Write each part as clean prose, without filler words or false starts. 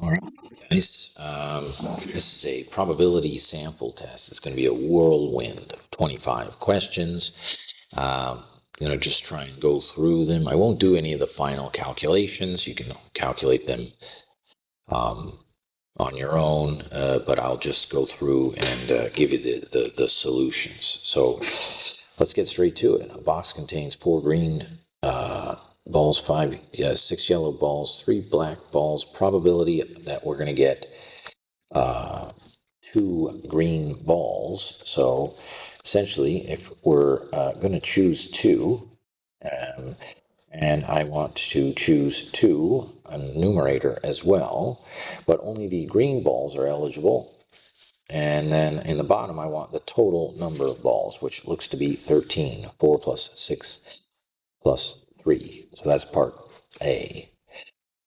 All right, guys. This is a probability sample test. It's going to be a whirlwind of 25 questions. I'm going to just try and go through them. I won't do any of the final calculations. You can calculate them on your own, but I'll just go through and give you the solutions. So let's get straight to it. A box contains 4 green balls, 6 yellow balls, 3 black balls. Probability that we're going to get 2 green balls. So essentially, if we're going to choose 2, and I want to choose 2 on the numerator as well, but only the green balls are eligible. And then in the bottom, I want the total number of balls, which looks to be 13. 4 plus 6 plus 3. So that's part A.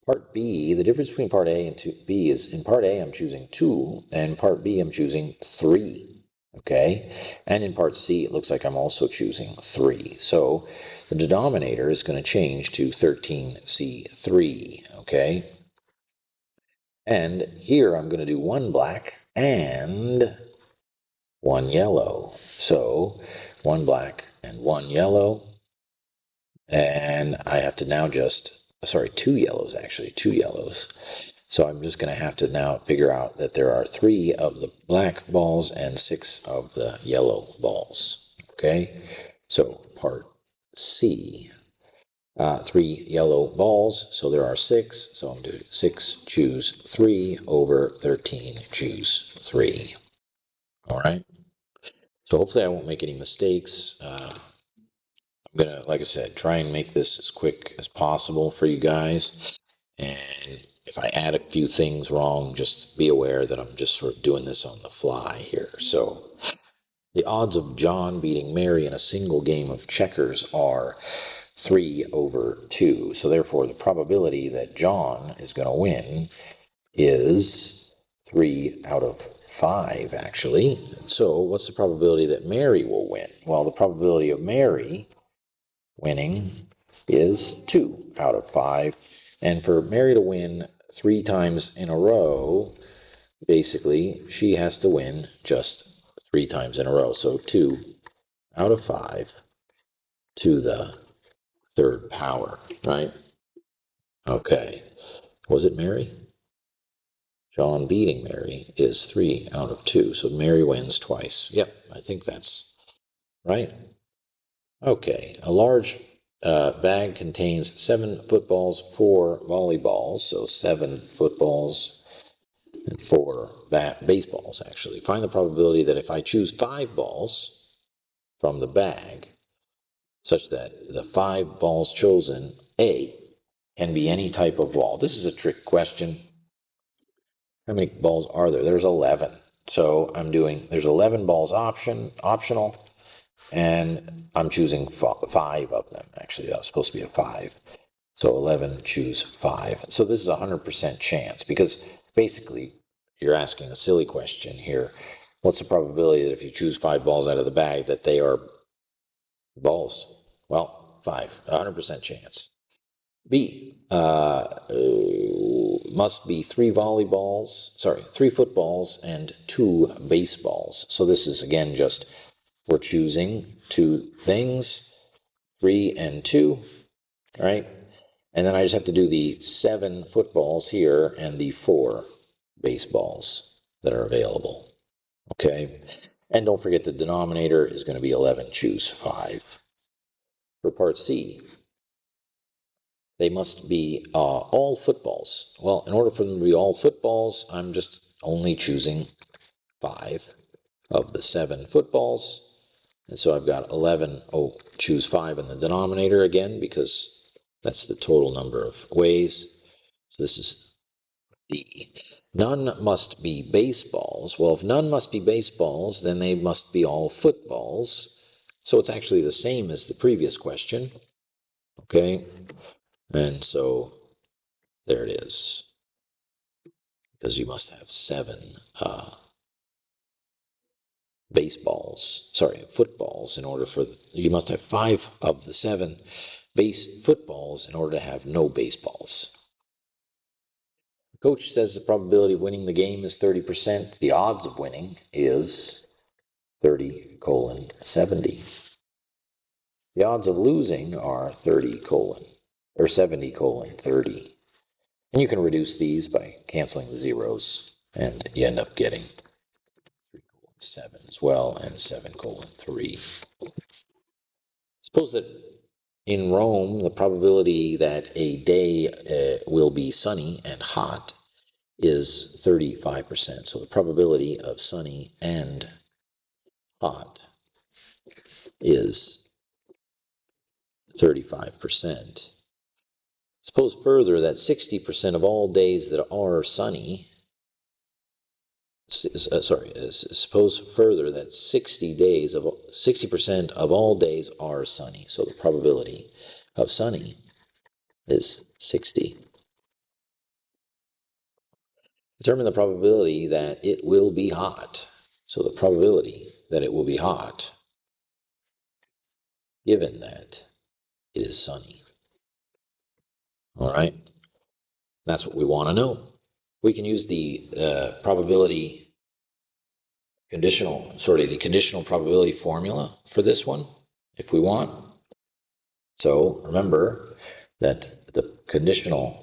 Part B, the difference between part A and B is in part A, I'm choosing 2, and part B, I'm choosing 3. Okay? And in part C, it looks like I'm also choosing 3. So the denominator is going to change to 13C3. Okay? And here I'm going to do 1 black and 1 yellow. So 1 black and 1 yellow. And I have to now sorry, 2 yellows actually, 2 yellows. So I'm just going to have to now figure out that there are 3 of the black balls and 6 of the yellow balls. Okay, so part C, 3 yellow balls, so there are 6. So I'm doing 6, choose 3 over 13, choose 3. All right. So hopefully I won't make any mistakes. I'm going to, like I said, try and make this as quick as possible for you guys. And if I add a few things wrong, just be aware that I'm just sort of doing this on the fly here. So the odds of John beating Mary in a single game of checkers are 3 over 2. So therefore, the probability that John is going to win is 3 out of 5, actually. So what's the probability that Mary will win? Well, the probability of Mary winning is 2 out of 5. And for Mary to win 3 times in a row, basically, she has to win just 3 times in a row. So 2 out of 5 to the 3rd power, right? Okay. Was it Mary? John beating Mary is 3 out of 2. So Mary wins twice. Yep, I think that's right. Okay, a large bag contains 7 footballs, 4 volleyballs, so 7 footballs and 4 baseballs, actually. Find the probability that if I choose 5 balls from the bag, such that the 5 balls chosen, A, can be any type of ball. This is a trick question. How many balls are there? There's 11. So there's 11 balls optional. And I'm choosing 5 of them. Actually, that was supposed to be a 5. So 11, choose 5. So this is a 100% chance because basically you're asking a silly question here. What's the probability that if you choose 5 balls out of the bag that they are balls? Well, 5, 100% chance. B, must be 3 footballs and 2 baseballs. So this is again just we're choosing 2 things, 3 and 2, right? And then I just have to do the 7 footballs here and the 4 baseballs that are available, okay? And don't forget the denominator is going to be 11, choose 5. For part C, they must be all footballs. Well, in order for them to be all footballs, I'm just only choosing 5 of the 7 footballs. And so I've got 11, choose 5 in the denominator again, because that's the total number of ways. So this is D. None must be baseballs. Well, if none must be baseballs, then they must be all footballs. So it's actually the same as the previous question. Okay? And so there it is. Because you must have 7 footballs in order for, you must have 5 of the 7 footballs in order to have no baseballs. Coach says the probability of winning the game is 30%. The odds of winning is 30 colon 70. The odds of losing are 30 colon, or 70 colon 30. And you can reduce these by canceling the zeros, and you end up getting 3 colon 7 as well, and 7 colon 3. Suppose that in Rome, the probability that a day will be sunny and hot is 35%. So the probability of sunny and hot is 35%. Suppose further that 60% of all days that are sunny, suppose further that 60% of all days are sunny. So the probability of sunny is 60. Determine the probability that it will be hot. So the probability that it will be hot, given that it is sunny. All right, that's what we want to know. We can use the the conditional probability formula for this one if we want. So remember that the conditional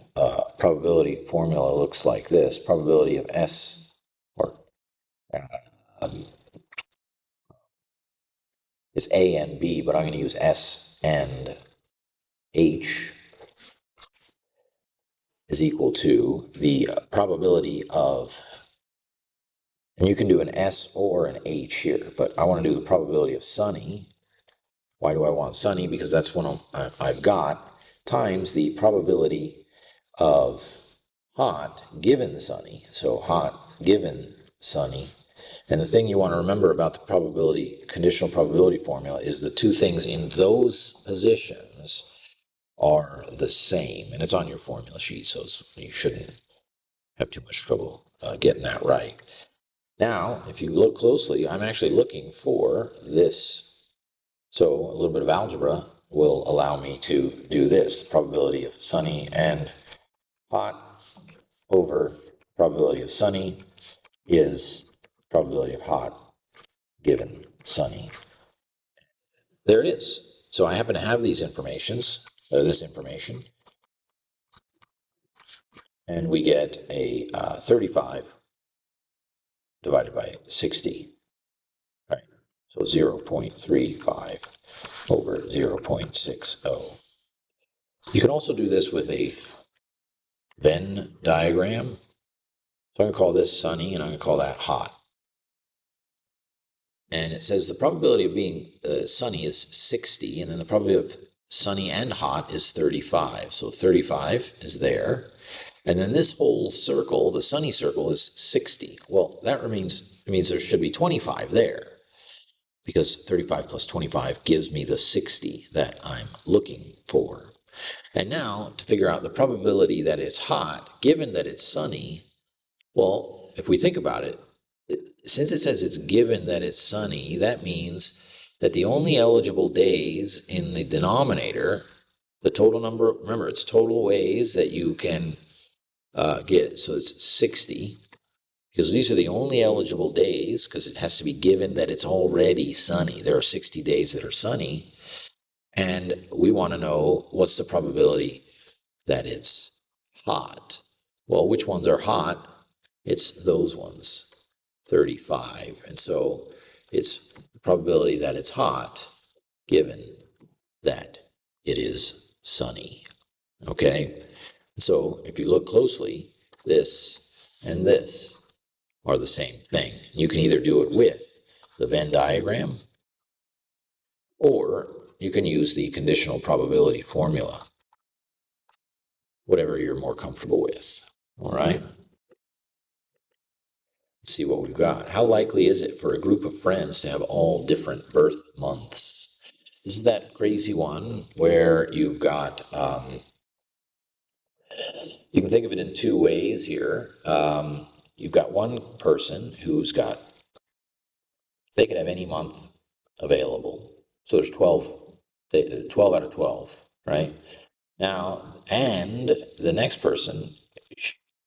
probability formula looks like this: probability of S, or it's A and B, but I'm going to use S and H, is equal to the probability of, and you can do an S or an H here, but I want to do the probability of sunny. Why do I want sunny? Because that's one I've got, times the probability of hot given sunny. So hot given sunny. And the thing you want to remember about the conditional probability formula is the two things in those positions are the same. And it's on your formula sheet, so you shouldn't have too much trouble getting that right. Now, if you look closely, I'm actually looking for this. So a little bit of algebra will allow me to do this. Probability of sunny and hot over probability of sunny is probability of hot given sunny. There it is. So I happen to have this information, and we get a 35 divided by 60, right? So 0.35 over 0.60. You can also do this with a Venn diagram. So I'm going to call this sunny, and I'm going to call that hot. And it says the probability of being sunny is 60, and then the probability of sunny and hot is 35. So 35 is there. And then this whole circle, the sunny circle, is 60. Well, that means there should be 25 there, because 35 plus 25 gives me the 60 that I'm looking for. And now, to figure out the probability that it's hot, given that it's sunny, well, if we think about it, since it says it's given that it's sunny, that means that the only eligible days in the denominator, the total number, remember, it's total ways that you can get, so it's 60, because these are the only eligible days, because it has to be given that it's already sunny. There are 60 days that are sunny, and we want to know what's the probability that it's hot. Well, which ones are hot? It's those ones, 35. And so it's the probability that it's hot given that it is sunny. Okay? So if you look closely, this and this are the same thing. You can either do it with the Venn diagram, or you can use the conditional probability formula, whatever you're more comfortable with. All right? Let's see what we've got. How likely is it for a group of friends to have all different birth months? This is that crazy one where you've got, you can think of it in two ways here. You've got one person who's got, they could have any month available. So there's 12 out of 12, right? Now, and the next person,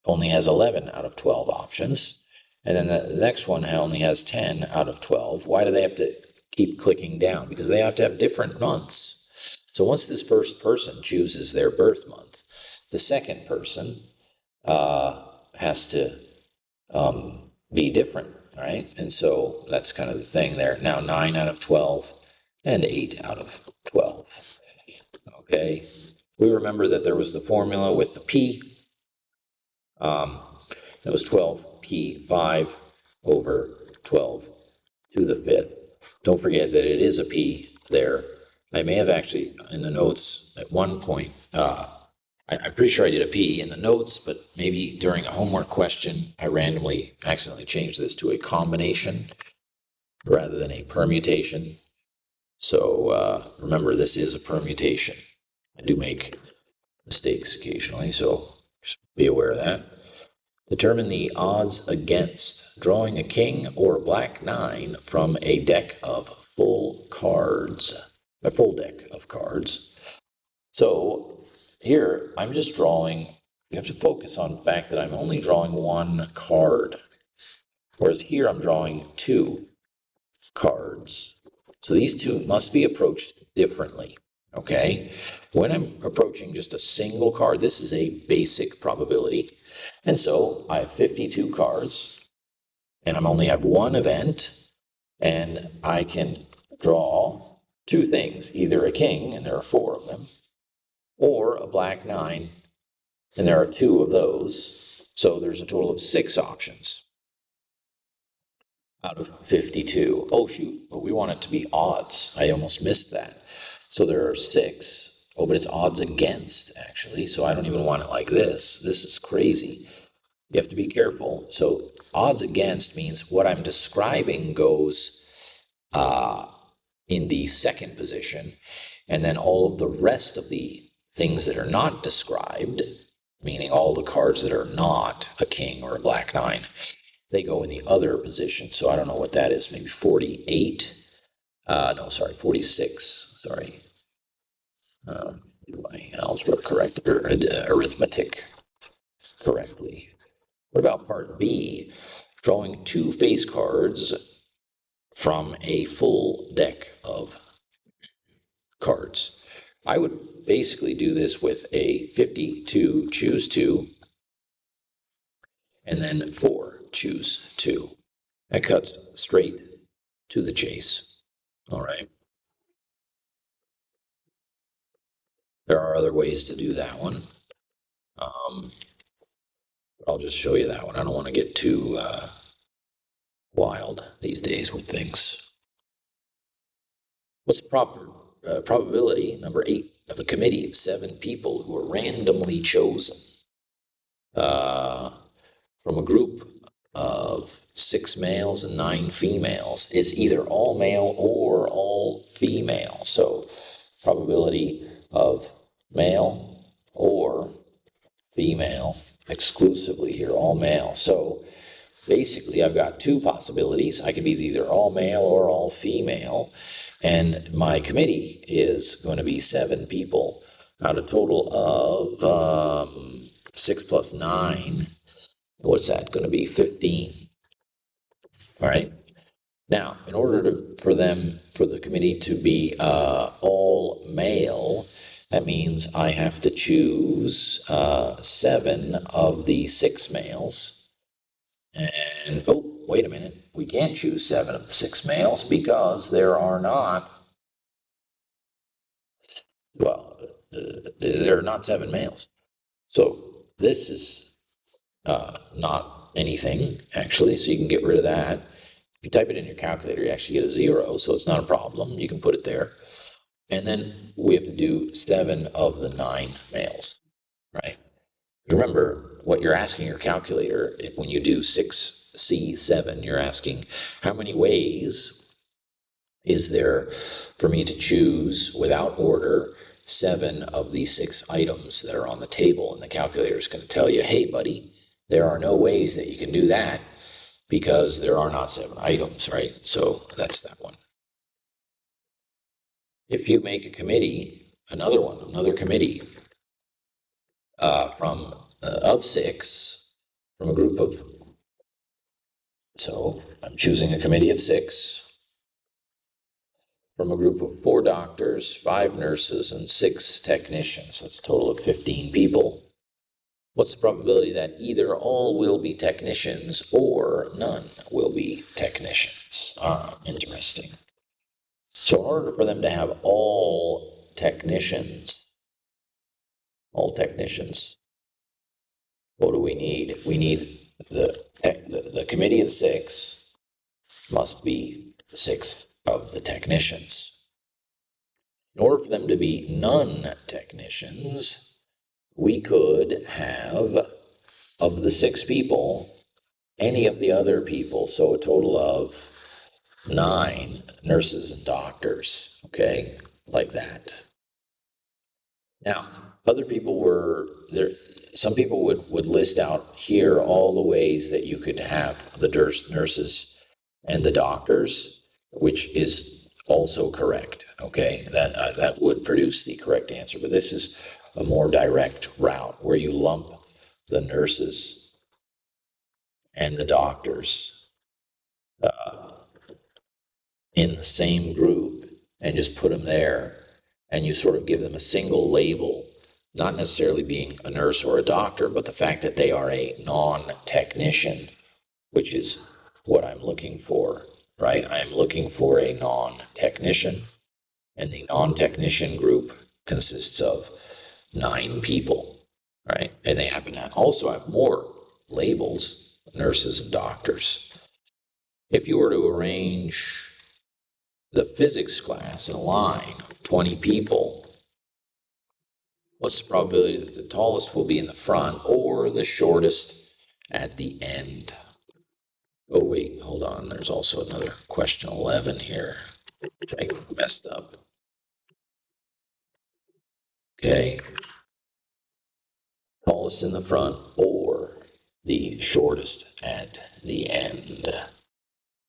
only has 11 out of 12 options. And then the next one only has 10 out of 12. Why do they have to keep clicking down? Because they have to have different months. So once this first person chooses their birth month, the second person has to be different, right? And so that's kind of the thing there. Now 9 out of 12 and 8 out of 12. Okay, we remember that there was the formula with the P. It was 12p5 over 12 to the fifth. Don't forget that it is a p there. I may have actually, in the notes at one point, I'm pretty sure I did a p in the notes, but maybe during a homework question, I randomly accidentally changed this to a combination rather than a permutation. So remember, this is a permutation. I do make mistakes occasionally, so just be aware of that. Determine the odds against drawing a king or black 9 from a deck of full cards, a full deck of cards. So here I'm just drawing, you have to focus on the fact that I'm only drawing one card, whereas here I'm drawing 2 cards. So these two must be approached differently. Okay, when I'm approaching just a single card, this is a basic probability. And so I have 52 cards, and I only have one event, and I can draw 2 things, either a king, and there are 4 of them, or a black 9, and there are 2 of those. So there's a total of 6 options out of 52. Oh, shoot, but we want it to be odds. I almost missed that. So there are 6. Oh, but it's odds against, actually, so I don't even want it like this. This is crazy. You have to be careful. So odds against means what I'm describing goes in the second position, and then all of the rest of the things that are not described, meaning all the cards that are not a king or a black 9, they go in the other position. So I don't know what that is, maybe 48. No, sorry, 46. Sorry. Do my algebra correct, or arithmetic correctly. What about part B? Drawing 2 face cards from a full deck of cards. I would basically do this with a 52, choose 2, and then 4, choose 2. That cuts straight to the chase. All right. There are other ways to do that one. I'll just show you that one. I don't want to get too wild these days with things. What's the probability, number 8, of a committee of 7 people who are randomly chosen from a group of 6 males and 9 females? It's either all male or all female. So probability of male or female exclusively here, all male. So basically I've got 2 possibilities. I could be either all male or all female, and my committee is going to be 7 people out of a total of 6 plus 9. What's that going to be? 15. All right. Now, in order for the committee to be all male, that means I have to choose 7 of the 6 males. And, oh, wait a minute. We can't choose 7 of the 6 males because there are not, well, there are not 7 males. So this is not anything, actually, so you can get rid of that. If you type it in your calculator, you actually get a 0, so it's not a problem. You can put it there. And then we have to do 7 of the 9 males, right? Remember, what you're asking your calculator, if when you do 6C7, you're asking how many ways is there for me to choose without order 7 of the 6 items that are on the table, and the calculator is going to tell you, hey, buddy, there are no ways that you can do that because there are not 7 items, right? So that's that one. If you make a committee, another committee of 6, from a group of, so I'm choosing a committee of 6 from a group of 4 doctors, 5 nurses, and 6 technicians. That's a total of 15 people. What's the probability that either all will be technicians or none will be technicians? Interesting. So in order for them to have all technicians, what do we need? We need the committee of 6 must be 6 of the technicians. In order for them to be non-technicians, we could have, of the 6 people, any of the other people, so a total of 9 nurses and doctors, okay, like that. Now, other people were there. Some people would list out here all the ways that you could have the nurses and the doctors, which is also correct. Okay, that would produce the correct answer. But this is a more direct route where you lump the nurses and the doctors in the same group and just put them there, and you sort of give them a single label, not necessarily being a nurse or a doctor, but the fact that they are a non-technician, which is what I'm looking for, right? I'm looking for a non-technician, and the non-technician group consists of 9 people, right? And they happen to also have more labels, nurses and doctors. If you were to arrange the physics class in a line of 20 people, what's the probability that the tallest will be in the front or the shortest at the end? Oh, wait, hold on. There's also another question 11 here, which I messed up. Okay. Tallest in the front or the shortest at the end.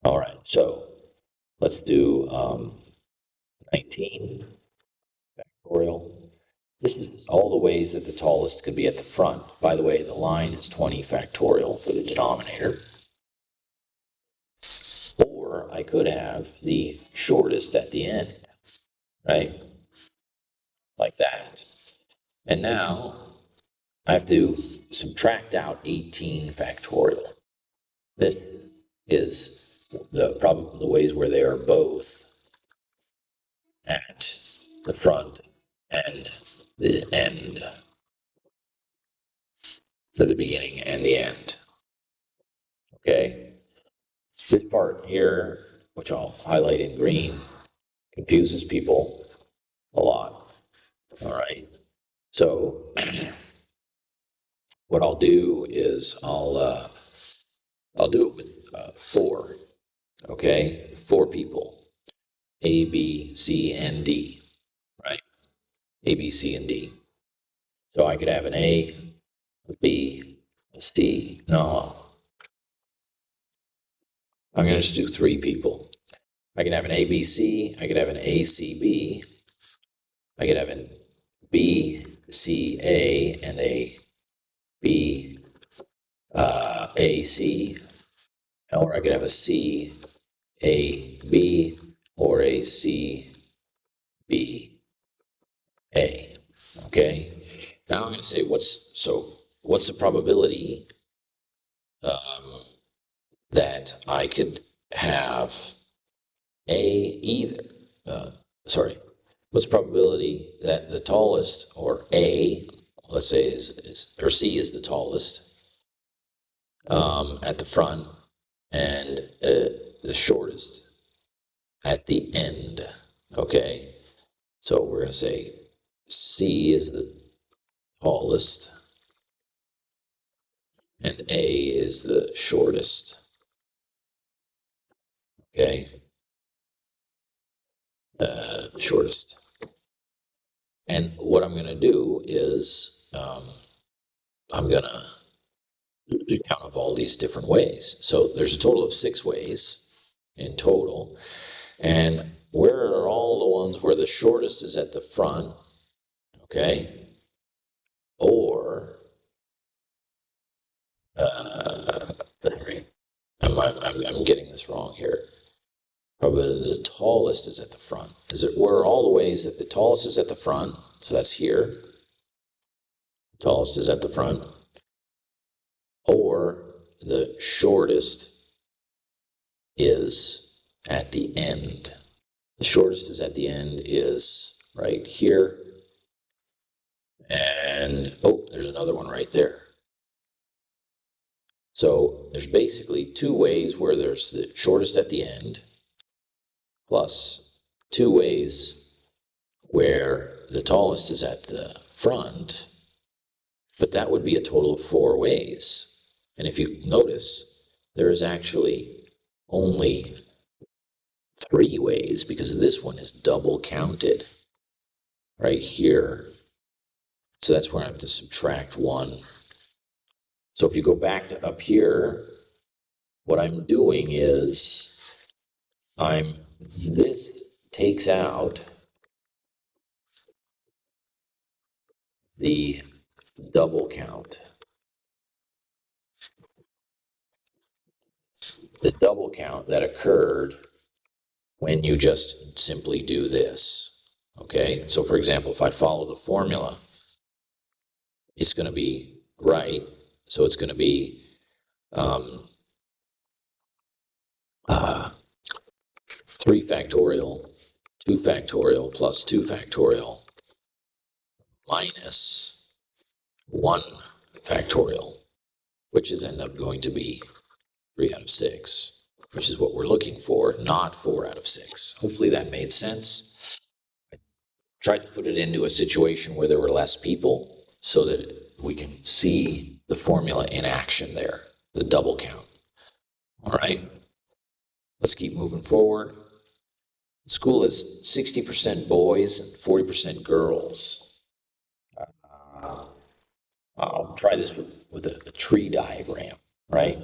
All right, so let's do 19 factorial. This is all the ways that the tallest could be at the front. By the way, the line is 20 factorial for the denominator. Or I could have the shortest at the end, right? Like that. And now I have to subtract out 18 factorial. This is the ways where they are both at the front and the end, the beginning and the end. Okay? This part here, which I'll highlight in green, confuses people a lot. All right? So what I'll do is I'll do it with 4. Okay? 4 people. A, B, C, and D. Right? A, B, C, and D. So I could have an A, a B, a C. No, I'm going to just do 3 people. I can have an ABC, I could have an ACB, I could have an BCA and a BAC, or I could have a CAB or a CBA. Okay. Now I'm going to say what's the probability that I could have what's the probability that the tallest, or A, let's say or C is the tallest at the front, and the shortest at the end. Okay, so we're going to say C is the tallest and A is the shortest. Okay, shortest. And what I'm going to do is I'm going to count up all these different ways. So there's a total of 6 ways in total. And where are all the ones where the shortest is at the front? Okay. Or Right. I'm getting this wrong here. Probably the tallest is at the front. Where are all the ways that the tallest is at the front? So that's here. The tallest is at the front. Or the shortest is at the end. The shortest is at the end is right here. And, oh, there's another one right there. So there's basically two ways where there's the shortest at the end, plus two ways where the tallest is at the front, but that would be a total of four ways. And if you notice, there is actually only three ways because this one is double counted right here. So that's where I have to subtract one. So if you go back to up here, what I'm doing is this takes out the double count. The double count that occurred when you just simply do this. Okay, so for example, if I follow the formula, it's going to be right. So it's going to be 3 factorial, 2 factorial plus 2 factorial minus 1 factorial, which is end up going to be 3 out of 6, which is what we're looking for, not 4 out of 6. Hopefully that made sense. I tried to put it into a situation where there were less people so that we can see the formula in action there, the double count. All right, let's keep moving forward. The school is 60% boys and 40% girls. I'll try this with a tree diagram, right?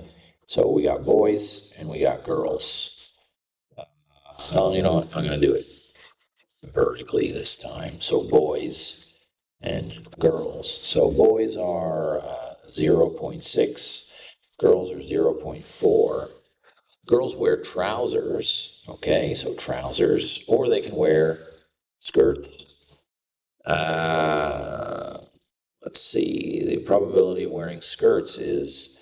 So we got boys and we got girls. Well, you know what? I'm going to do it vertically this time. So boys and girls. So boys are 0.6, girls are 0.4. Girls wear trousers, okay, so trousers, or they can wear skirts. Let's see, the probability of wearing skirts is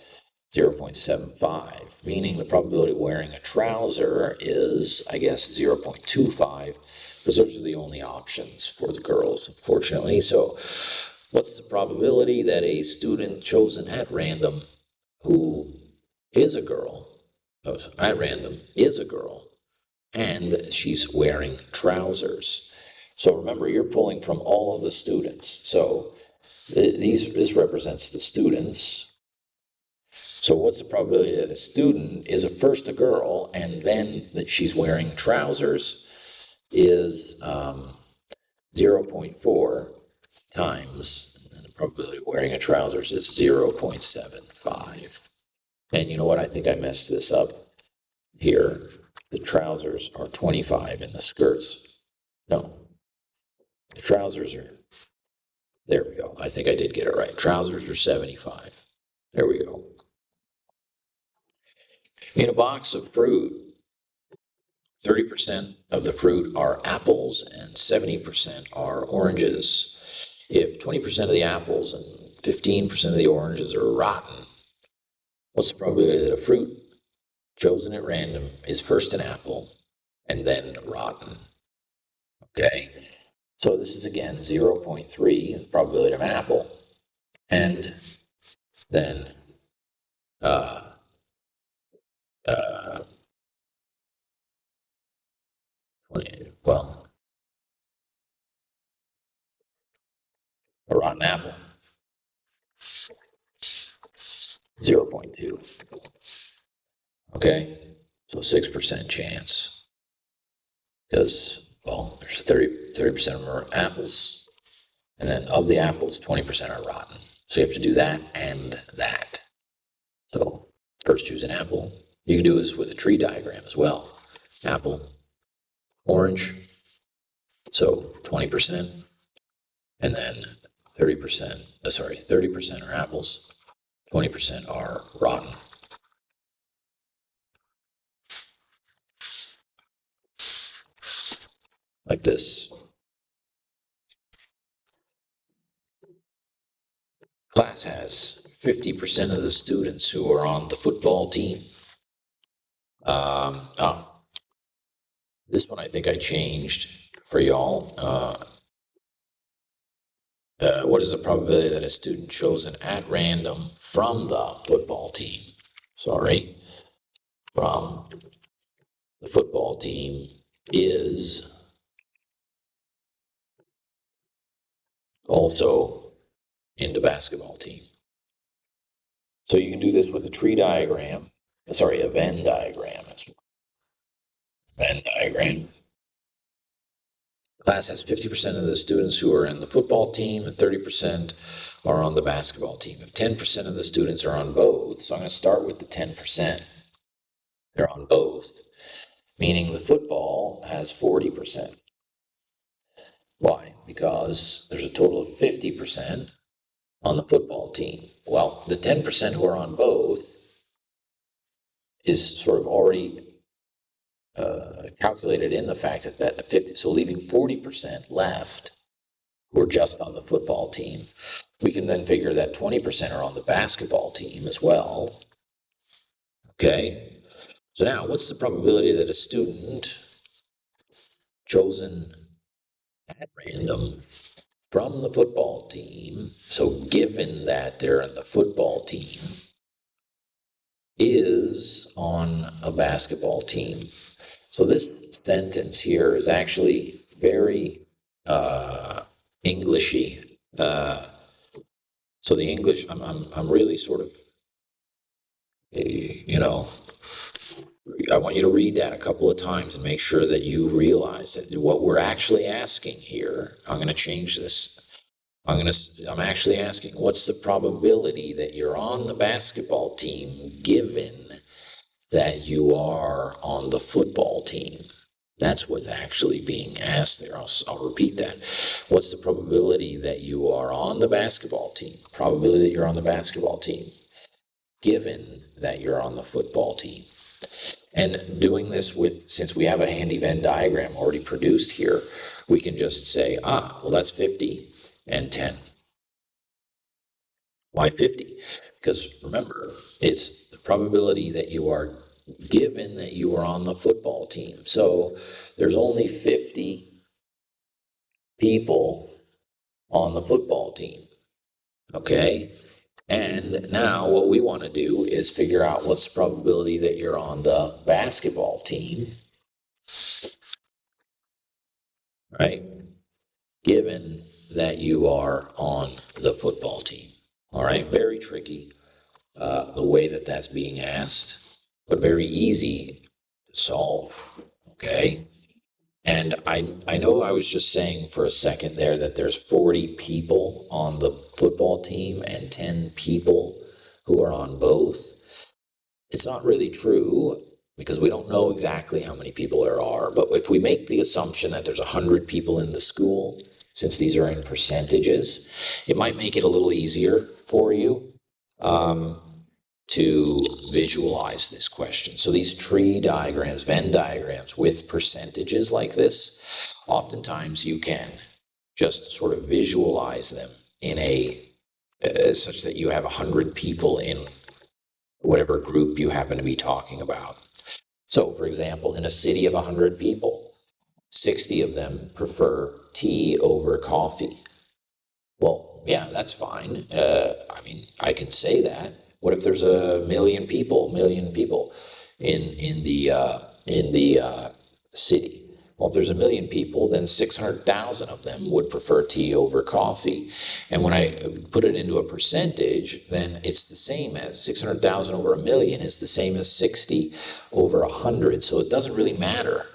0.75, meaning the probability of wearing a trouser is, I guess, 0.25, because those are the only options for the girls, unfortunately. So what's the probability that a student chosen at random who is a girl, at random, is a girl, and she's wearing trousers? So remember, you're pulling from all of the students. So this represents the students. So what's the probability that a student is first a girl and then that she's wearing trousers is 0.4 times, and the probability of wearing a trousers is 0.75. And you know what? I think I messed this up here. The trousers are 25 and the skirts, no, the trousers are, there we go. I think I did get it right. Trousers are 75. There we go. In a box of fruit, 30% of the fruit are apples and 70% are oranges. If 20% of the apples and 15% of the oranges are rotten, what's the probability that a fruit chosen at random is first an apple and then rotten? Okay, so this is again 0.3, the probability of an apple, and then well, a rotten apple, 0.2. Okay, so 6% chance, because, well, there's 30% of them are apples, and then of the apples, 20% are rotten. So you have to do that and that. So first choose an apple. You can do this with a tree diagram as well. Apple, orange, so 20%, and then 30%, 30% are apples, 20% are rotten. Like this. Class has 50% of the students who are on the football team. This one I think I changed for y'all. What is the probability that a student chosen at random from the football team? Sorry, from the football team is also in the basketball team. So you can do this with a tree diagram, sorry, a Venn diagram. Venn diagram. Class has 50% of the students who are in the football team and 30% are on the basketball team. If 10% of the students are on both, so I'm going to start with the 10%. They're on both, meaning the football has 40%. Why? Because there's a total of 50% on the football team. Well, the 10% who are on both is sort of already calculated in the fact that the 50, so leaving 40% left who are just on the football team. We can then figure that 20% are on the basketball team as well. Okay, so now what's the probability that a student chosen at random from the football team, so given that they're in the football team, is on a basketball team? So this sentence here is actually very Englishy. So the English, I'm really sort of, you know, I want you to read that a couple of times and make sure that you realize that what we're actually asking here, I'm going to change this. I'm actually asking, what's the probability that you're on the basketball team given that you are on the football team? That's what's actually being asked there. I'll repeat that. What's the probability that you are on the basketball team? Probability that you're on the basketball team, given that you're on the football team. And doing this with, since we have a handy Venn diagram already produced here, we can just say, well, that's 50 and 10. Why 50? Because remember, it's the probability that you are given that you are on the football team. So there's only 50 people on the football team. Okay? And now what we want to do is figure out what's the probability that you're on the basketball team, right? Given that you are on the football team. All right, very tricky the way that that's being asked, but very easy to solve. Okay. And I know I was just saying for a second there that there's 40 people on the football team and 10 people who are on both. It's not really true because we don't know exactly how many people there are. But if we make the assumption that there's 100 people in the school, since these are in percentages, it might make it a little easier for you to visualize this question. So these tree diagrams, Venn diagrams with percentages like this, oftentimes you can just sort of visualize them in a such that you have 100 people in whatever group you happen to be talking about. So, for example, in a city of 100 people, 60 of them prefer tea over coffee. Well, yeah, that's fine. I mean, I can say that. What if there's a million people in the city? Well, if there's a million people, then 600,000 of them would prefer tea over coffee. And when I put it into a percentage, then it's the same as 600,000 over a million is the same as 60 over 100. So it doesn't really matter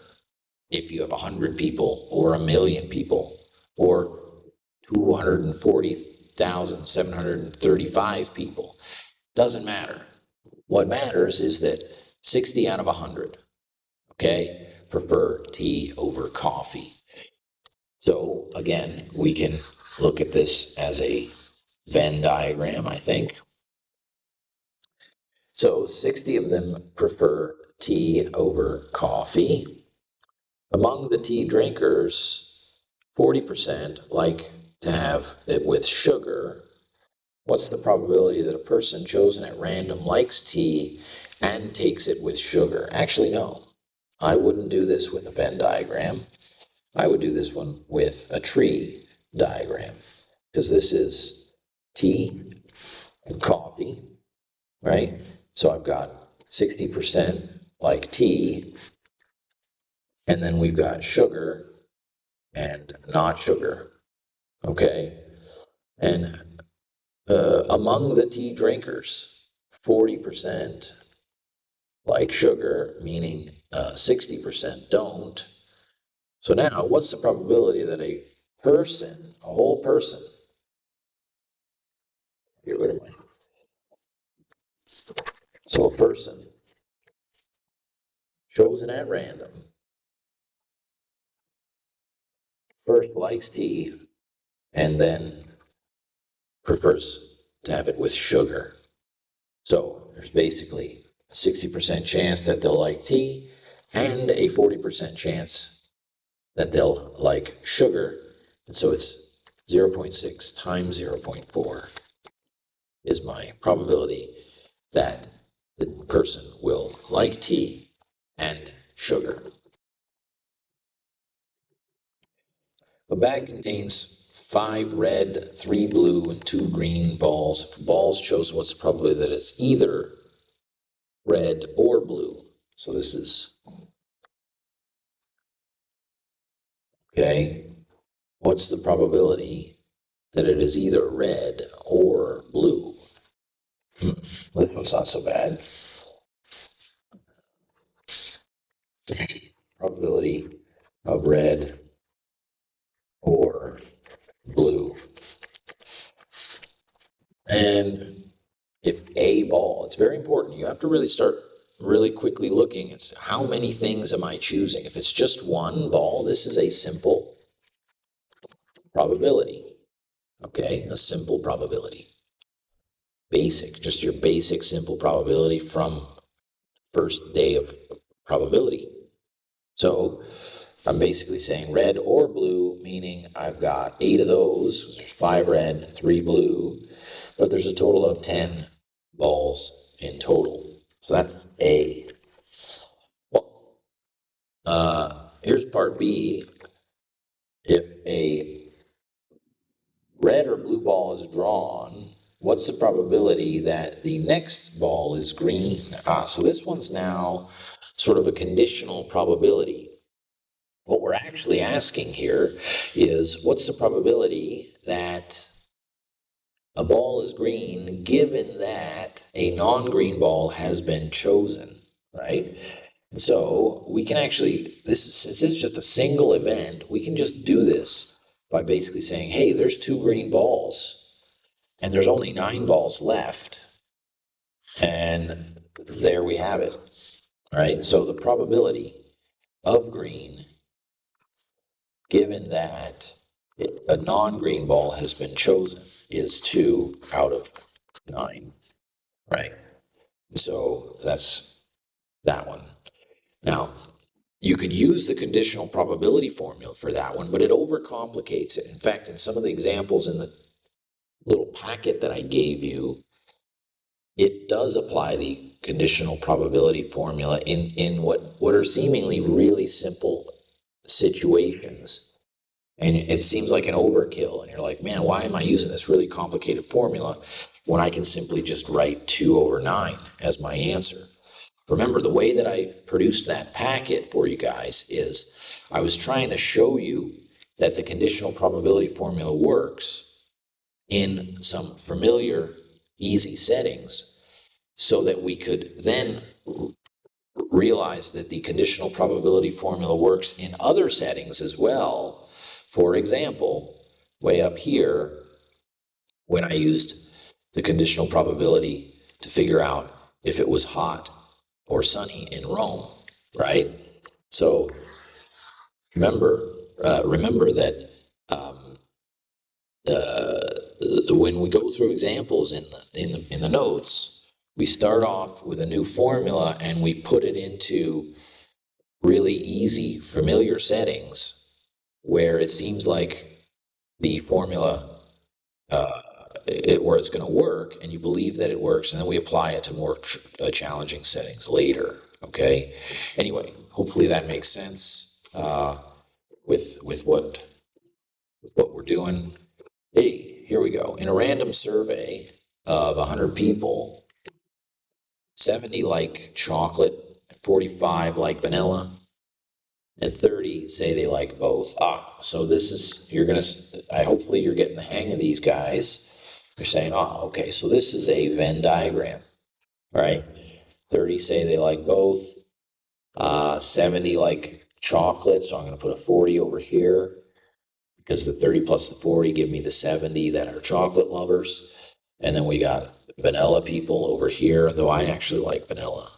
if you have 100 people or a million people or 240,735 people. Doesn't matter. What matters is that 60 out of 100, okay, prefer tea over coffee. So again, we can look at this as a Venn diagram, I think. So 60 of them prefer tea over coffee. Among the tea drinkers, 40% like to have it with sugar. What's the probability that a person chosen at random likes tea and takes it with sugar? Actually, no. I wouldn't do this with a Venn diagram. I would do this one with a tree diagram, because this is tea and coffee, right? So I've got 60% like tea, and then we've got sugar and not sugar, okay? And among the tea drinkers, 40% like sugar, meaning 60% don't. So now, what's the probability that a whole person, get rid of my, so a person chosen at random first likes tea and then prefers to have it with sugar. So there's basically a 60% chance that they'll like tea and a 40% chance that they'll like sugar. And so it's 0.6 times 0.4 is my probability that the person will like tea and sugar. A bag contains 5 red, 3 blue, and 2 green balls. If the ball's chosen, what's the probability that it's either red or blue? So this is, okay, what's the probability that it is either red or blue? This one's not so bad. Probability of red or blue. And if a ball, it's very important. You have to really start really quickly looking. It's how many things am I choosing? If it's just one ball, this is a simple probability. Okay, a simple probability. Basic, just your basic simple probability from first day of probability. So I'm basically saying red or blue, meaning I've got 8 of those. There's 5 red, 3 blue, but there's a total of 10 balls in total. So that's A. Well, here's part B. If a red or blue ball is drawn, what's the probability that the next ball is green? So this one's now sort of a conditional probability. What we're actually asking here is what's the probability that a ball is green given that a non-green ball has been chosen, right? And so we can actually, since this is just a single event, we can just do this by basically saying, hey, there's 2 green balls and there's only 9 balls left. And there we have it, right? So the probability of green, given that a non-green ball has been chosen, is 2 out of 9, right? So that's that one. Now, you could use the conditional probability formula for that one, but it overcomplicates it. In fact, in some of the examples in the little packet that I gave you, it does apply the conditional probability formula in what are seemingly really simple situations. And it seems like an overkill. And you're like, man, why am I using this really complicated formula when I can simply just write 2 over 9 as my answer? Remember, the way that I produced that packet for you guys is I was trying to show you that the conditional probability formula works in some familiar, easy settings so that we could then realize that the conditional probability formula works in other settings as well. For example, way up here, when I used the conditional probability to figure out if it was hot or sunny in Rome, right? So remember that when we go through examples in the notes, we start off with a new formula and we put it into really easy, familiar settings where it seems like the formula where it's going to work, and you believe that it works, and then we apply it to more challenging settings later. Okay. Anyway, hopefully that makes sense with what we're doing. Hey, here we go. In a random survey of 100 people, 70 like chocolate, 45 like vanilla, and 30 say they like both. So this is, hopefully you're getting the hang of these guys. You're saying, okay, so this is a Venn diagram, right? 30 say they like both. 70 like chocolate, so I'm going to put a 40 over here because the 30 plus the 40 give me the 70 that are chocolate lovers. And then we got vanilla people over here, though I actually like vanilla.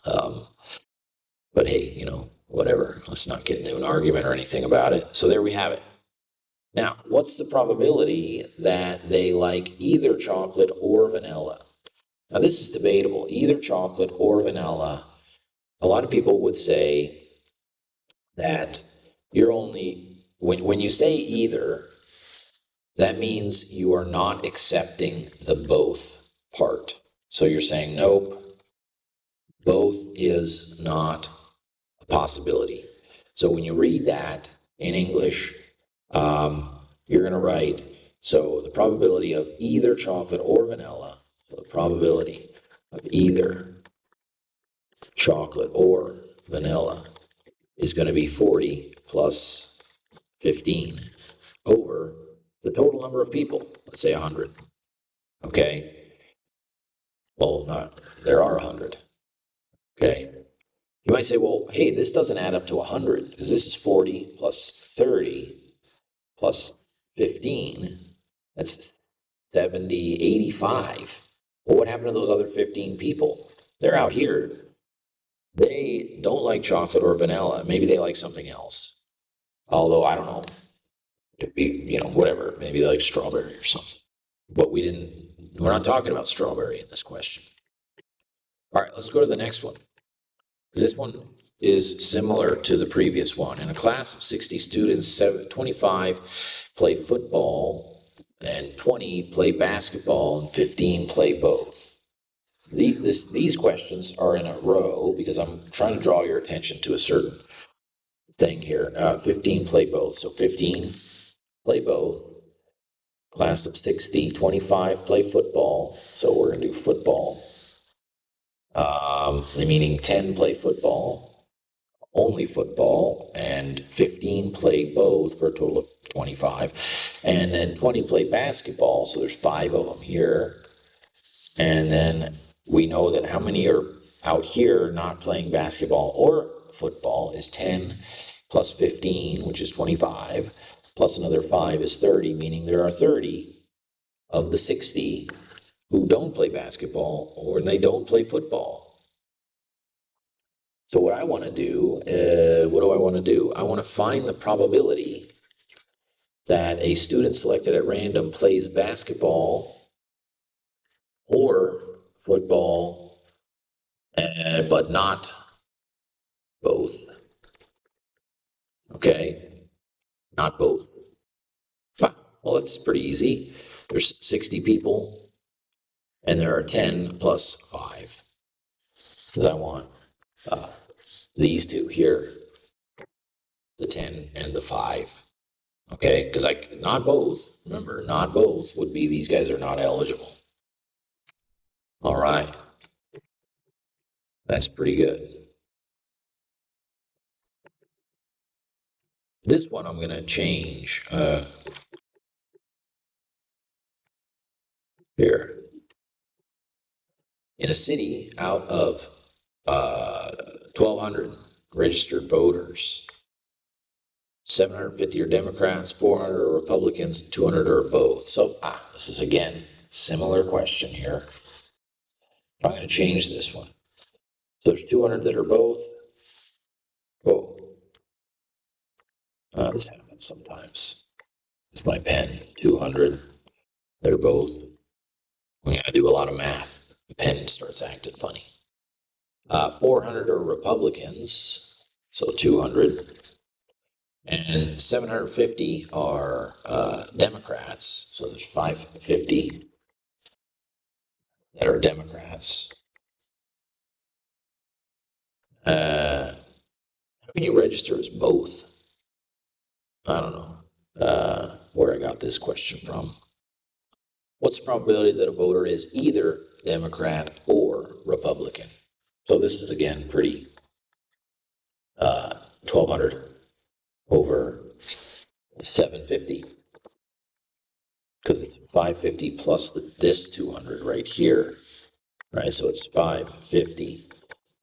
But hey, whatever. Let's not get into an argument or anything about it. So there we have it. Now, what's the probability that they like either chocolate or vanilla? Now, this is debatable. Either chocolate or vanilla. A lot of people would say that you're only, when you say either, that means you are not accepting the both part. So you're saying, nope, both is not a possibility. So when you read that in English, you're going to write, so the probability of either chocolate or vanilla, so the probability of either chocolate or vanilla is going to be 40 plus 15 over the total number of people, let's say 100. Okay. Well, there are 100. Okay. You might say, well, hey, this doesn't add up to 100 because this is 40 plus 30 plus 15. That's 70, 85. Well, what happened to those other 15 people? They're out here. They don't like chocolate or vanilla. Maybe they like something else. Although, I don't know. Whatever. Maybe they like strawberry or something. But we're not talking about strawberry in this question. All right, let's go to the next one. This one is similar to the previous one. In a class of 60 students, 25 play football, and 20 play basketball, and 15 play both. These questions are in a row because I'm trying to draw your attention to a certain thing here. 15 play both. So 15 play both. Class of 60, 25 play football. So we're going to do football. Meaning 10 play football, only football, and 15 play both for a total of 25. And then 20 play basketball, so there's 5 of them here. And then we know that how many are out here not playing basketball or football is 10 plus 15, which is 25, plus another 5 is 30, meaning there are 30 of the 60 who don't play basketball or they don't play football. So what I want to do, what do I want to do? I want to find the probability that a student selected at random plays basketball or football, but not both. Okay, not both. Fine. Well, that's pretty easy. There's 60 people, and there are 10 plus 5. Because I want these two here, the 10 and the 5. Okay, because not both. Remember, not both would be these guys are not eligible. All right, that's pretty good. This one I'm going to change here. In a city out of 1,200 registered voters, 750 are Democrats, 400 are Republicans, 200 are both. So this is again similar question here. I'm going to change this one. So there's 200 that are both. Oh, this happens sometimes. It's my pen. 200. They're both. I'm going to do a lot of math. the pen starts acting funny. 400 are Republicans, so 200. And 750 are Democrats, so there's 550 that are Democrats. How can you register as both? I don't know where I got this question from. What's the probability that a voter is either Democrat or Republican? So this is, again, pretty 1,200 over 750, because it's 550 plus this 200 right here, right? So it's 550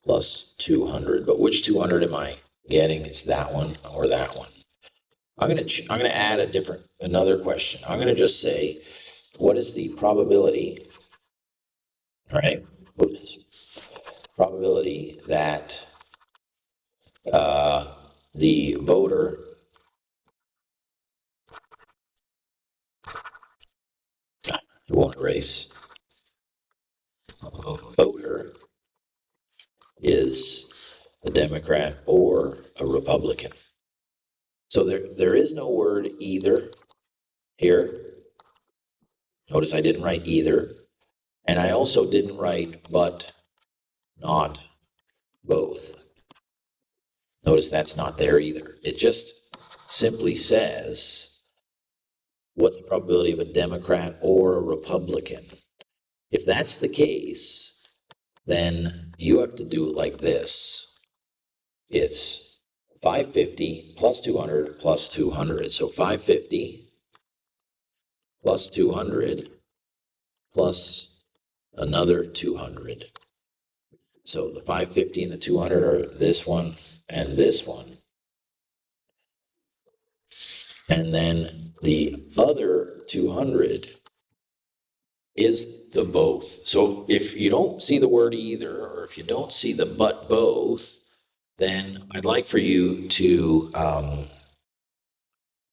plus 200. But which 200 am I getting? It's that one or that one. I'm gonna add another question. I'm gonna just say, what is the probability, right? Oops. Probability that the voter won't erase. Voter is a Democrat or a Republican. So there is no word either here. Notice I didn't write either. And I also didn't write but, not, both. Notice that's not there either. It just simply says, what's the probability of a Democrat or a Republican? If that's the case, then you have to do it like this. It's 550 plus 200 plus 200. So 550 plus 200 plus another 200. So the 550 and the 200 are this one and this one. And then the other 200 is the both. So if you don't see the word either, or if you don't see the but both, then I'd like for you to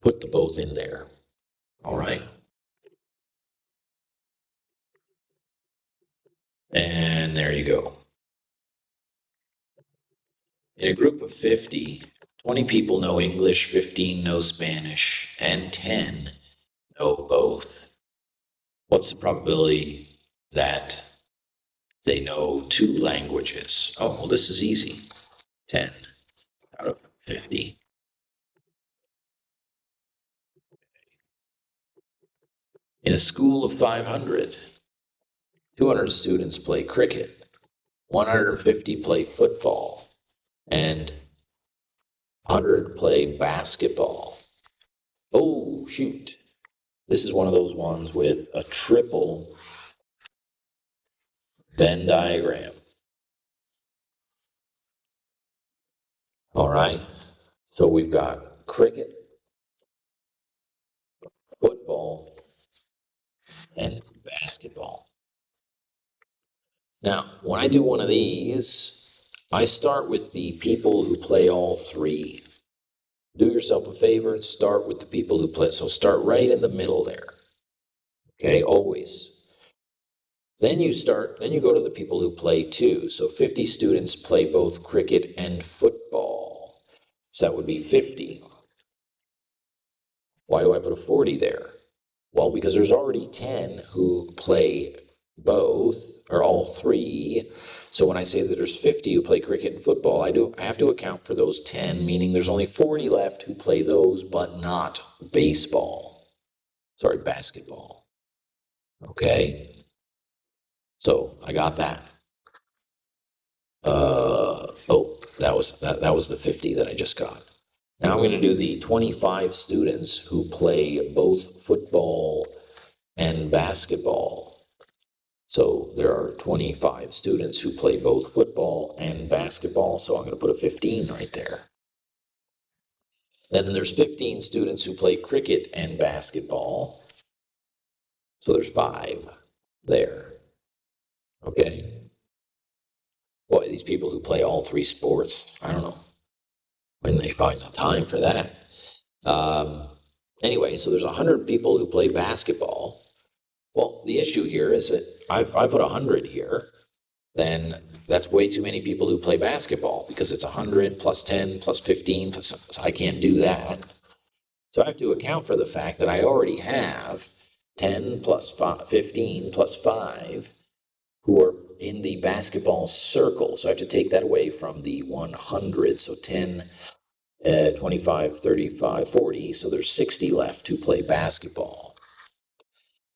put the both in there. All right. And there you go. In a group of 50, 20 people know English, 15 know Spanish, and 10 know both. What's the probability that they know two languages? Oh, well, this is easy. 10 out of 50. In a school of 500, 200 students play cricket, 150 play football, and 100 play basketball. Oh, shoot. This is one of those ones with a triple Venn diagram. All right. So we've got cricket, football, and basketball. Now, when I do one of these, I start with the people who play all three. Do yourself a favor and start with the people who play. So start right in the middle there. Okay, always. Then you go to the people who play two. So 50 students play both cricket and football. So that would be 50. Why do I put a 40 there? Well, because there's already 10 who play both, or all three. So when I say that there's 50 who play cricket and football, I have to account for those 10, meaning there's only 40 left who play those, but not basketball. Okay? So I got that. That was the 50 that I just got. Now I'm going to do the 25 students who play both football and basketball. So there are 25 students who play both football and basketball, so I'm going to put a 15 right there. Then there's 15 students who play cricket and basketball, so there's 5 there. Okay. Boy, these people who play all 3 sports, I don't know when they find the time for that. Anyway, so there's 100 people who play basketball. Well, the issue here is that if I put 100 here, then that's way too many people who play basketball because it's 100 plus 10 plus 15, plus, so I can't do that. So I have to account for the fact that I already have 10 plus 15 plus 5 who are in the basketball circle. So I have to take that away from the 100. So 10, 25, 35, 40. So there's 60 left to play basketball.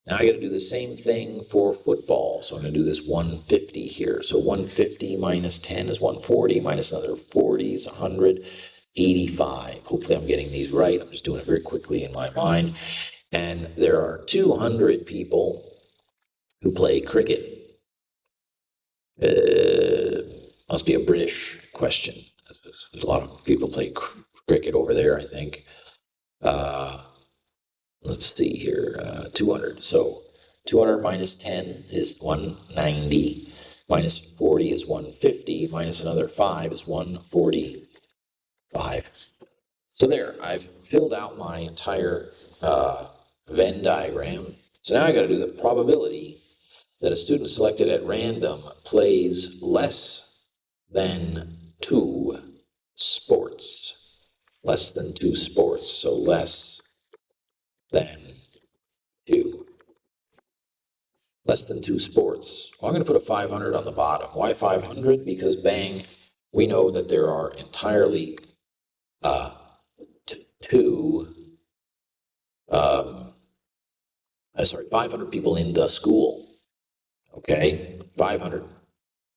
Now I got to do the same thing for football. So I'm going to do this 150 here. So 150 minus 10 is 140, minus another 40 is 185. Hopefully I'm getting these right. I'm just doing it very quickly in my mind. And there are 200 people who play cricket. Must be a British question. There's a lot of people play cricket over there, I think. Let's see here, 200. So 200 minus 10 is 190. Minus 40 is 150. Minus another 5 is 145. So there, I've filled out my entire Venn diagram. So now I got to do the probability that a student selected at random plays less than 2 sports. Less than 2 sports. So less than 2. Less than 2 sports. Well, I'm going to put a 500 on the bottom. Why 500? Because bang, we know that there are entirely 500 people in the school. Okay, 500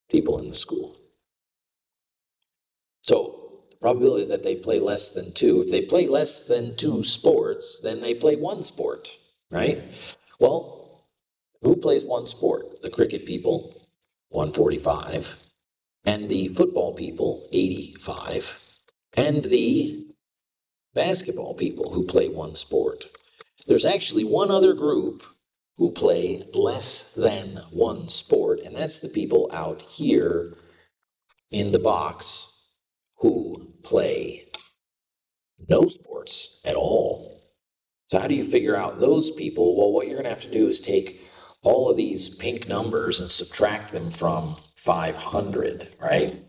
people in the school. So the probability that they play less than 2, if they play less than 2 sports, then they play 1 sport, right? Well, who plays 1 sport? The cricket people, 145, and the football people, 85, and the basketball people who play 1 sport. There's actually one other group who play less than 1 sport, and that's the people out here in the box who play no sports at all. So how do you figure out those people? Well, what you're going to have to do is take all of these pink numbers and subtract them from 500, right?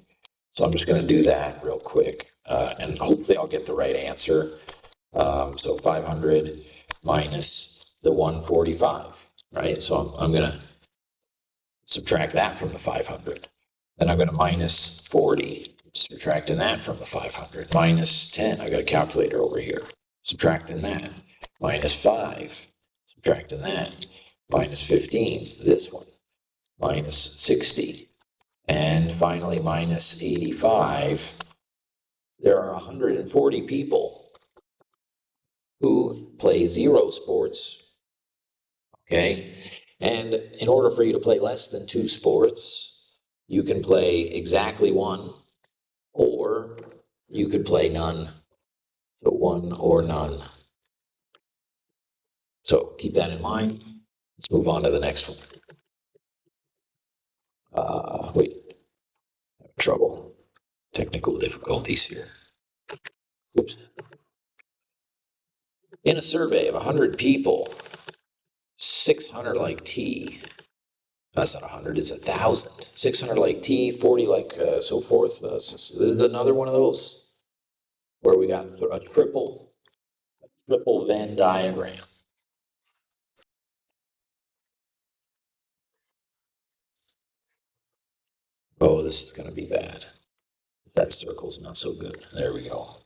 So I'm just going to do that real quick, and hopefully I'll get the right answer. So 500 minus the 145, right? So I'm going to subtract that from the 500. Then I'm going to minus 40, subtracting that from the 500. Minus 10, I got a calculator over here, subtracting that. Minus 5, subtracting that. Minus 15, this one. Minus 60. And finally, minus 85. There are 140 people who play 0 sports. Okay? And in order for you to play less than 2 sports, you can play exactly 1, or you could play none. So 1 or none. So keep that in mind. Let's move on to the next one. Wait, trouble. Technical difficulties here. Oops. In a survey of 100 people, 600 like T. That's not 100, it's 1,000. 600 like T, 40 like so forth. This is another one of those where we got a triple Venn diagram. Oh, this is going to be bad. That circle's not so good. There we go.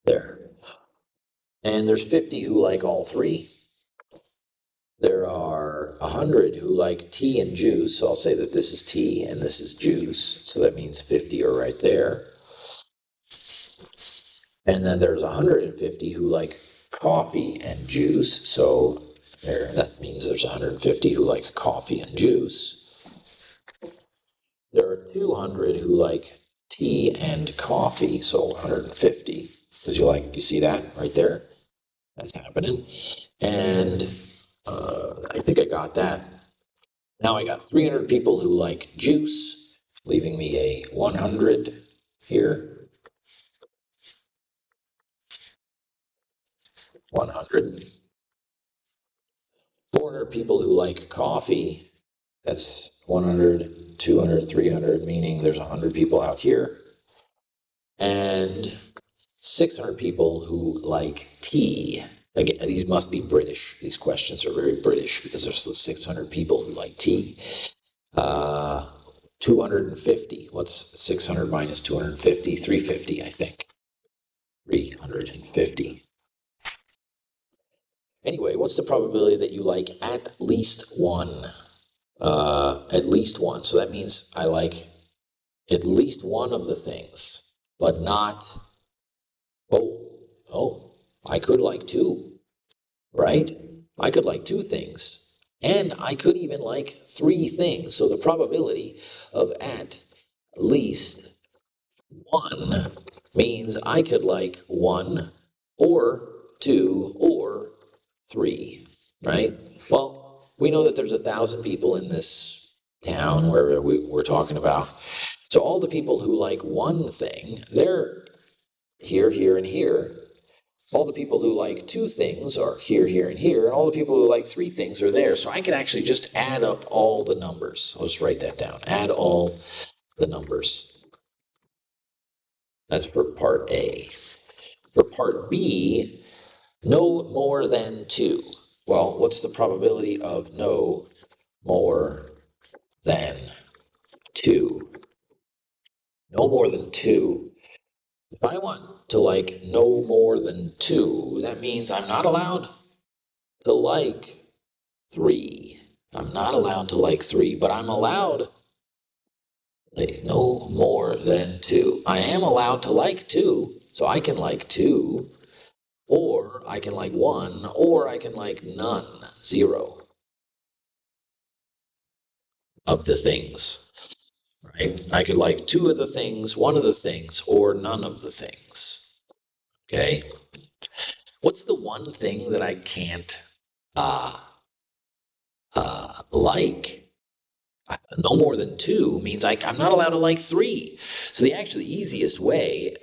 There. And there's 50 who like all 3. There are 100 who like tea and juice. So I'll say that this is tea and this is juice. So that means 50 are right there. And then there's 150 who like coffee and juice. So there, that means there's 150 who like coffee and juice. There are 200 who like tea and coffee. So 150. Because you see that right there? That's happening. And I think I got that. Now I got 300 people who like juice, leaving me a 100 here. 100. 400 people who like coffee, that's 100, 200, 300, meaning there's 100 people out here. And 600 people who like tea. Again, these must be British. These questions are very British because there's 600 people who like tea. 250. What's 600 minus 250? 350, I think. 350. Anyway, what's the probability that you like at least one? At least one. So that means I like at least one of the things, but not, I could like two, right? I could like two things. And I could even like three things. So the probability of at least one means I could like one or two or three, right? Well, we know that there's 1,000 people in this town where we're talking about. So all the people who like one thing, they're here, here, and here. All the people who like two things are here, here, and here. And all the people who like three things are there. So I can actually just add up all the numbers. I'll just write that down. Add all the numbers. That's for part A. For part B, no more than two. Well, what's the probability of no more than two? No more than two. If I want to like no more than two, that means I'm not allowed to like three. I'm not allowed to like three, but I'm allowed like no more than two. I am allowed to like two, so I can like two, or I can like one, or I can like none, zero of the things, right? I could like two of the things, one of the things, or none of the things, okay? What's the one thing that I can't like? No more than two means I'm not allowed to like three. So the actually easiest way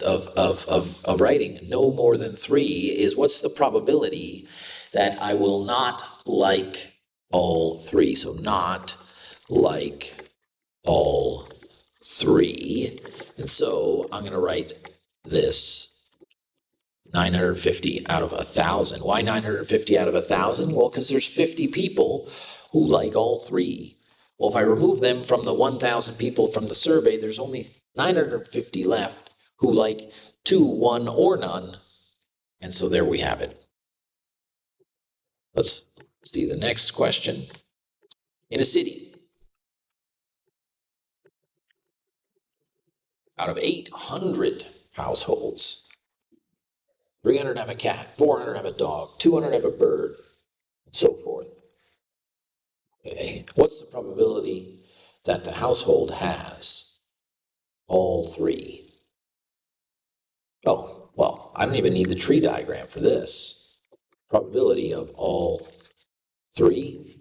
of writing no more than three is what's the probability that I will not like all three? So not like all three. And so I'm going to write this 950 out of 1,000. Why 950 out of 1,000? Well, because there's 50 people who like all three. Well, if I remove them from the 1,000 people from the survey, there's only 950 left who like two, one, or none. And so there we have it. Let's see the next question. In a city, out of 800 households, 300 have a cat, 400 have a dog, 200 have a bird, and so forth. Okay, what's the probability that the household has all three? Oh, well, I don't even need the tree diagram for this. Probability of all three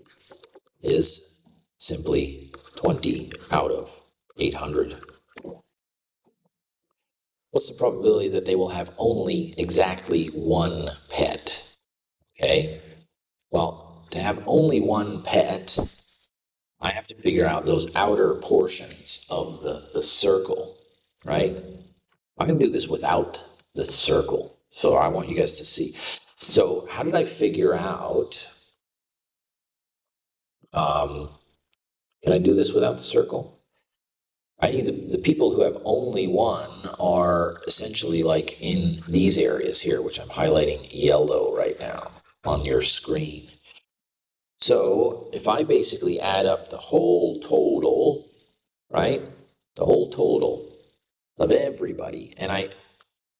is simply 20 out of 800. What's the probability that they will have only exactly one pet? Okay, well, to have only one pet, I have to figure out those outer portions of the circle, right? I can do this without the circle, so I want you guys to see. So how did I figure out, can I do this without the circle? I need the people who have only one are essentially like in these areas here, which I'm highlighting yellow right now on your screen. So if I basically add up the whole total, right? The whole total of everybody, and I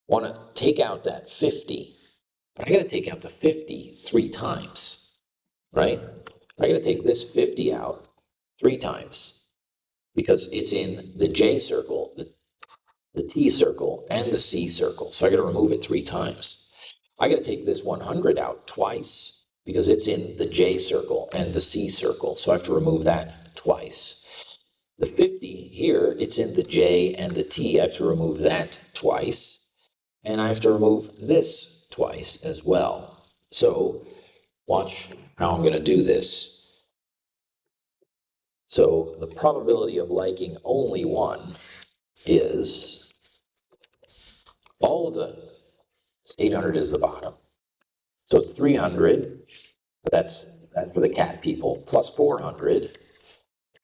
want to take out that 50, but I got to take out the 50 three times, right? I got to take this 50 out three times because it's in the J circle, the T circle, and the C circle. So I got to remove it three times. I got to take this 100 out twice because it's in the J circle and the C circle. So I have to remove that twice. The 50 here, it's in the J and the T. I have to remove that twice. And I have to remove this twice as well. So Watch how I'm going to do this. So the probability of liking only one is all of the 800 is the bottom. So it's 300, but that's for the cat people, plus 400,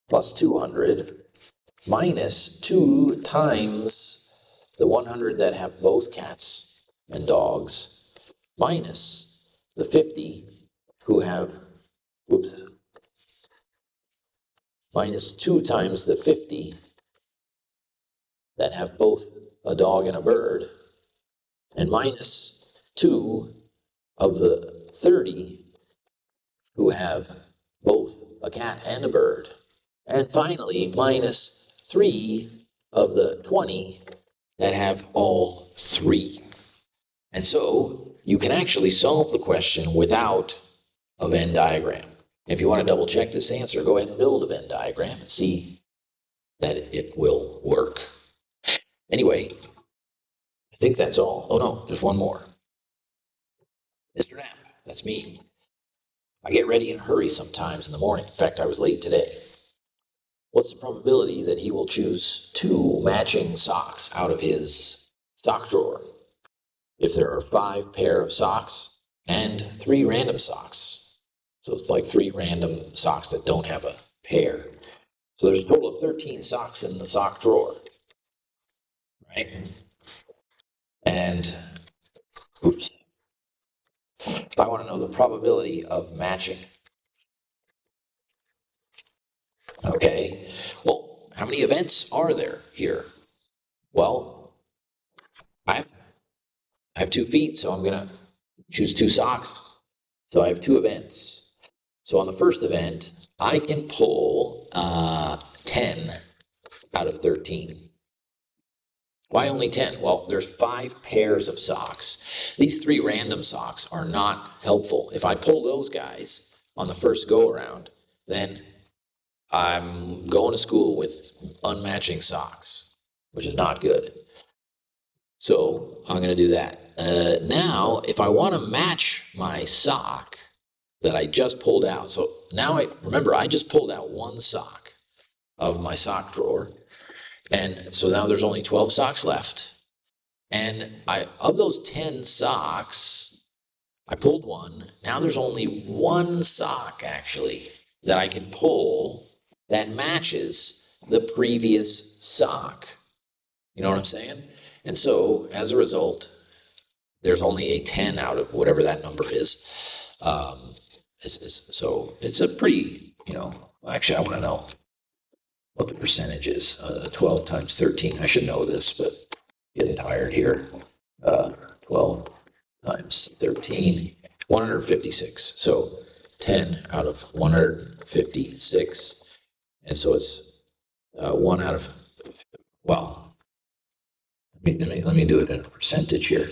plus 200, minus 2 times the 100 that have both cats and dogs, minus the 50 who have, oops, minus 2 times the 50 that have both a dog and a bird, and minus 2 of the 30 who have both a cat and a bird. And finally, minus 3 of the 20 that have all 3. And so you can actually solve the question without a Venn diagram. If you want to double check this answer, go ahead and build a Venn diagram and see that it will work. Anyway, I think that's all. Oh no, there's one more. Mr. Knapp, that's me. I get ready in a hurry sometimes in the morning. In fact, I was late today. What's the probability that he will choose 2 matching socks out of his sock drawer if there are 5 pair of socks and 3 random socks? So it's like 3 random socks that don't have a pair. So there's a total of 13 socks in the sock drawer, right? And, oops, I want to know the probability of matching. Okay, well, how many events are there here? Well, I have 2 feet, so I'm going to choose 2 socks. So I have 2 events. So on the first event, I can pull 10 out of 13. Why only 10? Well, there's 5 pairs of socks. These 3 random socks are not helpful. If I pull those guys on the first go around, then I'm going to school with unmatching socks, which is not good. So I'm going to do that. Now, if I want to match my sock that I just pulled out, so now remember, I just pulled out 1 sock of my sock drawer. And so now there's only 12 socks left. And of those 10 socks, I pulled 1. Now there's only 1 sock, actually, that I can pull that matches the previous sock. You know what I'm saying? And so, as a result, there's only a 10 out of whatever that number is. So it's a pretty, actually, I want to know what the percentage is. 12 times 13. I should know this, but getting tired here. 12 times 13, 156. So 10 out of 156. And so it's 1 out of, well, let me do it in a percentage here.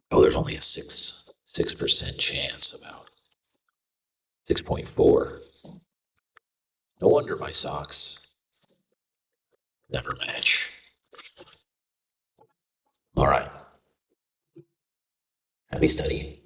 There's only a 6% chance, about 6.4. No wonder my socks never match. All right. Happy studying.